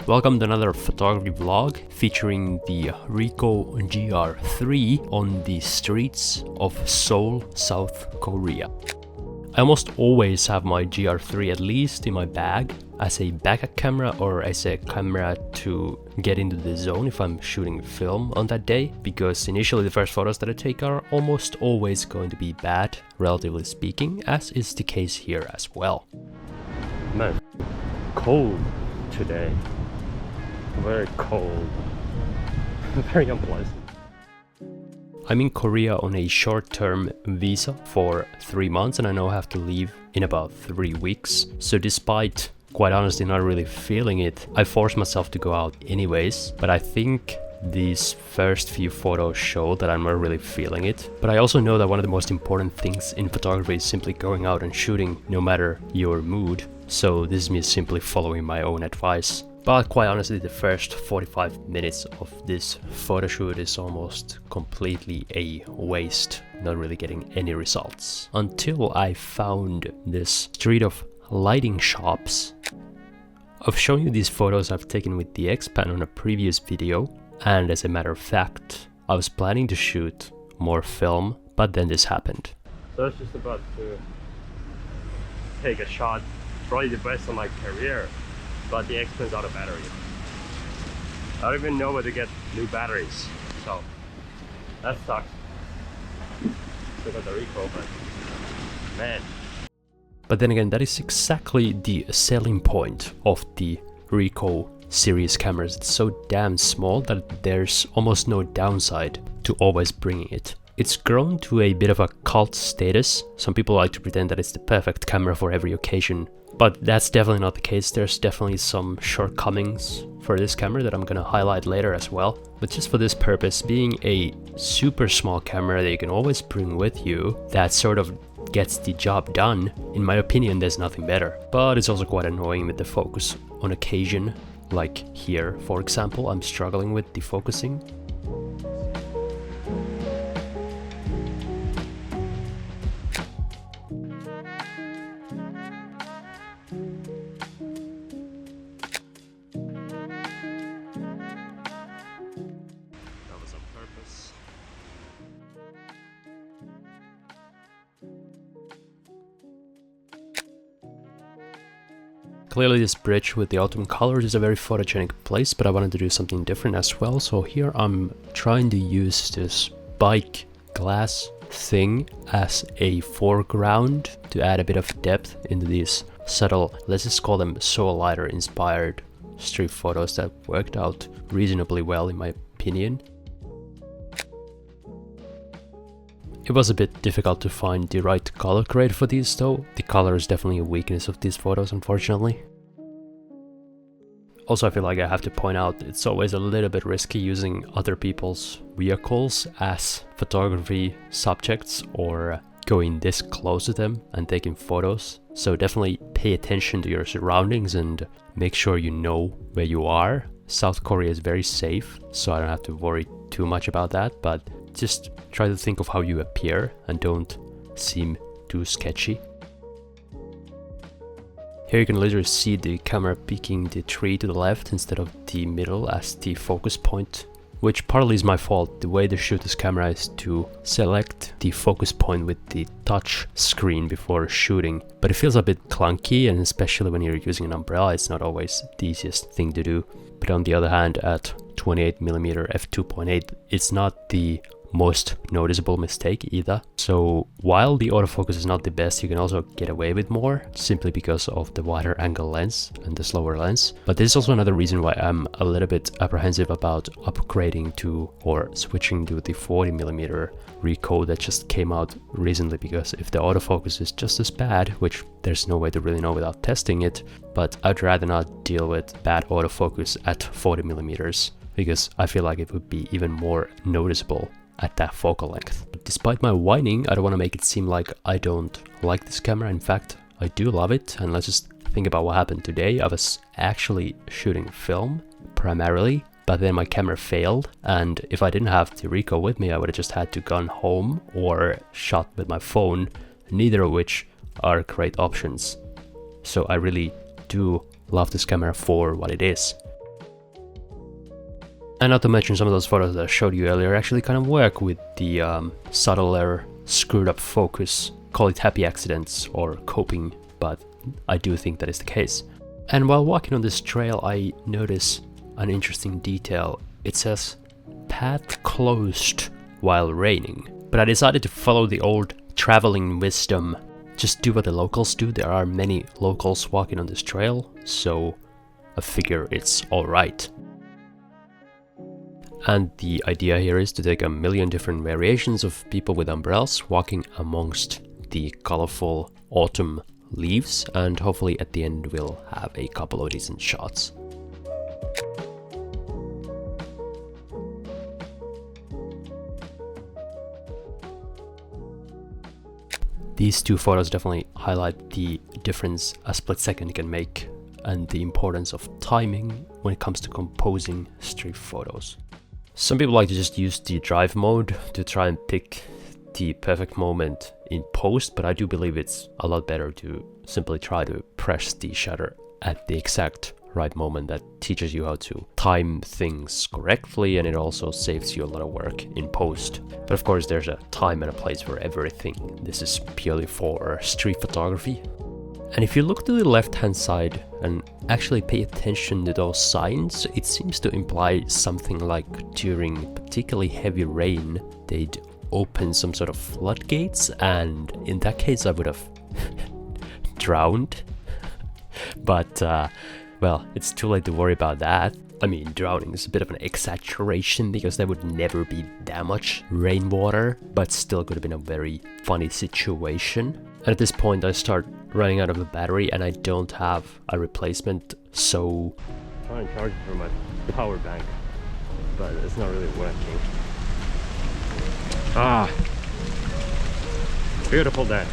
Welcome to another photography vlog featuring the Ricoh GR3 on the streets of Seoul, South Korea. I almost always have my GR3 at least in my bag as a backup camera or as a camera to get into the zone if I'm shooting film on that day, because initially the first photos that I take are almost always going to be bad, relatively speaking, as is the case here as well. Man, cold today. Very cold. Very unpleasant. I'm in Korea on a short-term visa for 3 months and I now have to leave in about 3 weeks. So despite, quite honestly, not really feeling it, I forced myself to go out anyways. But I think these first few photos show that I'm not really feeling it. But I also know that one of the most important things in photography is simply going out and shooting no matter your mood. So this is me simply following my own advice. But quite honestly, the first 45 minutes of this photo shoot is almost completely a waste, not really getting any results. Until I found this street of lighting shops. I've shown you these photos I've taken with the X-Pan on a previous video, and as a matter of fact, I was planning to shoot more film, but then this happened. So I was just about to take a shot, probably the best of my career. But the X-Pan's out of battery. I don't even know where to get new batteries, so that sucks. Still got the Ricoh, but man. But then again, that is exactly the selling point of the Ricoh series cameras. It's so damn small that there's almost no downside to always bringing it. It's grown to a bit of a cult status. Some people like to pretend that it's the perfect camera for every occasion. But that's definitely not the case. There's definitely some shortcomings for this camera that I'm gonna highlight later as well. But just for this purpose, being a super small camera that you can always bring with you, that sort of gets the job done, in my opinion, there's nothing better. But it's also quite annoying with the focus on occasion. Like here, for example, I'm struggling with defocusing. Clearly this bridge with the autumn colors is a very photogenic place, but I wanted to do something different as well. So here I'm trying to use this bike glass thing as a foreground to add a bit of depth into these subtle, let's just call them Seoul lighter inspired street photos that worked out reasonably well in my opinion. It was a bit difficult to find the right color grade for these though. The color is definitely a weakness of these photos, unfortunately. Also, I feel like I have to point out it's always a little bit risky using other people's vehicles as photography subjects or going this close to them and taking photos. So definitely pay attention to your surroundings and make sure you know where you are. South Korea is very safe, so I don't have to worry too much about that, but just try to think of how you appear and don't seem too sketchy. Here you can literally see the camera peeking the tree to the left instead of the middle as the focus point, which partly is my fault. The way to shoot this camera is to select the focus point with the touch screen before shooting, but it feels a bit clunky, and especially when you're using an umbrella, it's not always the easiest thing to do. But on the other hand, at 28mm f2.8, it's not the most noticeable mistake either. So while the autofocus is not the best, you can also get away with more simply because of the wider angle lens and the slower lens. But this is also another reason why I'm a little bit apprehensive about upgrading to or switching to the 40mm Ricoh that just came out recently, because if the autofocus is just as bad, which there's no way to really know without testing it, but I'd rather not deal with bad autofocus at 40mm because I feel like it would be even more noticeable at that focal length. But despite my whining, I don't want to make it seem like I don't like this camera. In fact, I do love it, and let's just think about what happened today. I was actually shooting film primarily, but then my camera failed, and if I didn't have the Ricoh with me, I would have just had to gone home or shot with my phone, neither of which are great options. So I really do love this camera for what it is. And not to mention some of those photos that I showed you earlier actually kind of work with the subtler screwed up focus. Call it happy accidents or coping, but I do think that is the case. And while walking on this trail, I notice an interesting detail. It says path closed while raining, but I decided to follow the old traveling wisdom. Just do what the locals do. There are many locals walking on this trail, so I figure it's alright. And the idea here is to take a million different variations of people with umbrellas walking amongst the colorful autumn leaves, and hopefully at the end we'll have a couple of decent shots. These two photos definitely highlight the difference a split second can make and the importance of timing when it comes to composing street photos. Some people like to just use the drive mode to try and pick the perfect moment in post, but I do believe it's a lot better to simply try to press the shutter at the exact right moment. That teaches you how to time things correctly, and it also saves you a lot of work in post. But of course there's a time and a place for everything. This is purely for street photography. And if you look to the left hand side and actually pay attention to those signs, it seems to imply something like during particularly heavy rain they'd open some sort of floodgates, and in that case I would have drowned. But well, it's too late to worry about that. I mean, drowning is a bit of an exaggeration because there would never be that much rainwater, but still could have been a very funny situation. And at this point I start running out of the battery and I don't have a replacement, so I'm trying to charge it from my power bank, but it's not really working. Ah, beautiful day.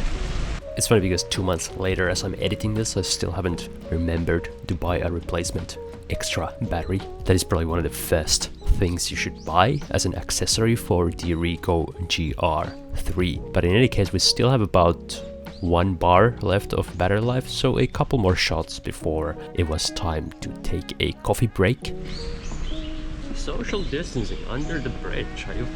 It's funny because 2 months later, as I'm editing this, I still haven't remembered to buy a replacement extra battery. That is probably one of the first things you should buy as an accessory for the Ricoh GR3. But in any case, we still have about 1 bar left of battery life, so a couple more shots before it was time to take a coffee break. Social distancing under the bridge, are you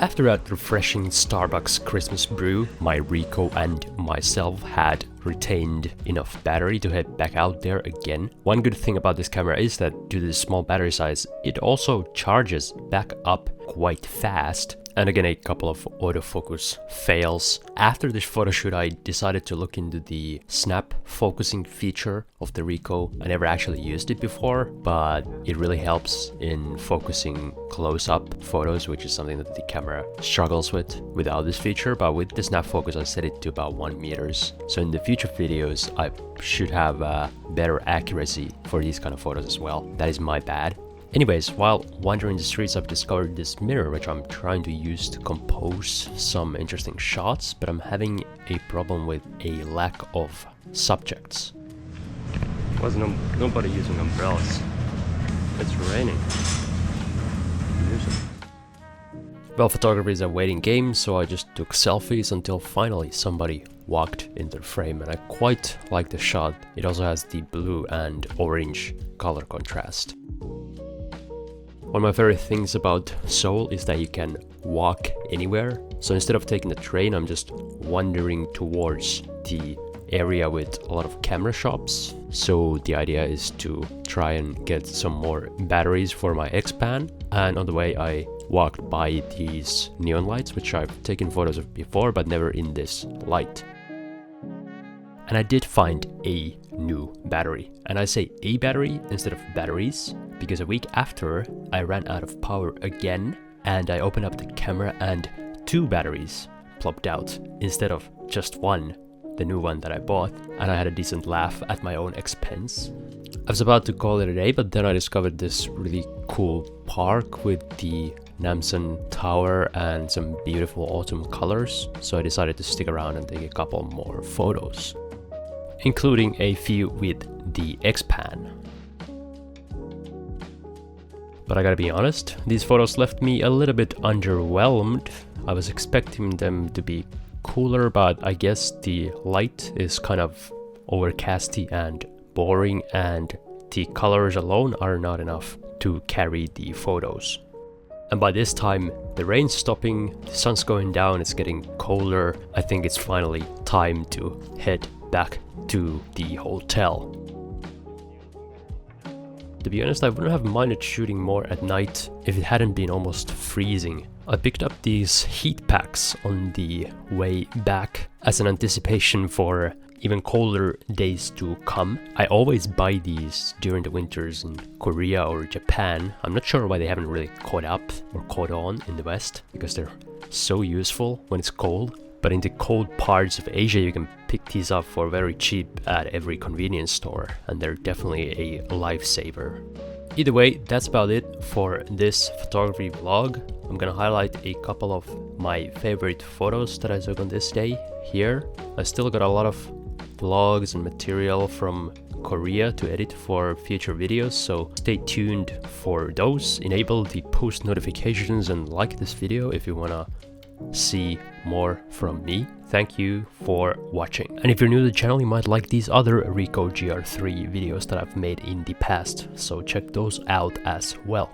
After that refreshing Starbucks Christmas brew, my Ricoh and myself had retained enough battery to head back out there again. One good thing about this camera is that due to the small battery size, it also charges back up quite fast. And again, a couple of autofocus fails. After this photo shoot, I decided to look into the snap focusing feature of the Ricoh. I never actually used it before, but it really helps in focusing close-up photos, which is something that the camera struggles with without this feature. But with the snap focus, I set it to about 1 meters. So in the future videos, I should have better accuracy for these kind of photos as well. That is my bad. Anyways, while wandering the streets, I've discovered this mirror, which I'm trying to use to compose some interesting shots, but I'm having a problem with a lack of subjects. Was nobody using umbrellas? It's raining. Well, photography is a waiting game, so I just took selfies until finally somebody walked into the frame, and I quite like the shot. It also has the blue and orange color contrast. One of my favorite things about Seoul is that you can walk anywhere. So instead of taking the train, I'm just wandering towards the area with a lot of camera shops. So the idea is to try and get some more batteries for my X-Pan. And on the way, I walked by these neon lights, which I've taken photos of before, but never in this light. And I did find a new battery. And I say a battery instead of batteries, because a week after I ran out of power again, and I opened up the camera and 2 batteries plopped out instead of just 1 the new one that I bought, and I had a decent laugh at my own expense. I was about to call it a day, but then I discovered this really cool park with the Namsan Tower and some beautiful autumn colors, so I decided to stick around and take a couple more photos, including a few with the X-Pan. But I gotta be honest, these photos left me a little bit underwhelmed. I was expecting them to be cooler, but I guess the light is kind of overcasty and boring, and the colors alone are not enough to carry the photos. And by this time, the rain's stopping, the sun's going down, it's getting colder. I think it's finally time to head back to the hotel. To be honest, I wouldn't have minded shooting more at night if it hadn't been almost freezing. I picked up these heat packs on the way back as an anticipation for even colder days to come. I always buy these during the winters in Korea or Japan. I'm not sure why they haven't really caught up or caught on in the West, because they're so useful when it's cold. But in the cold parts of Asia, you can pick these up for very cheap at every convenience store, and they're definitely a lifesaver. Either way, that's about it for this photography vlog. I'm gonna highlight a couple of my favorite photos that I took on this day here. I still got a lot of vlogs and material from Korea to edit for future videos, so stay tuned for those. Enable the post notifications and like this video if you wanna see more from me. Thank you for watching. And if you're new to the channel, you might like these other Ricoh GR3 videos that I've made in the past, so check those out as well.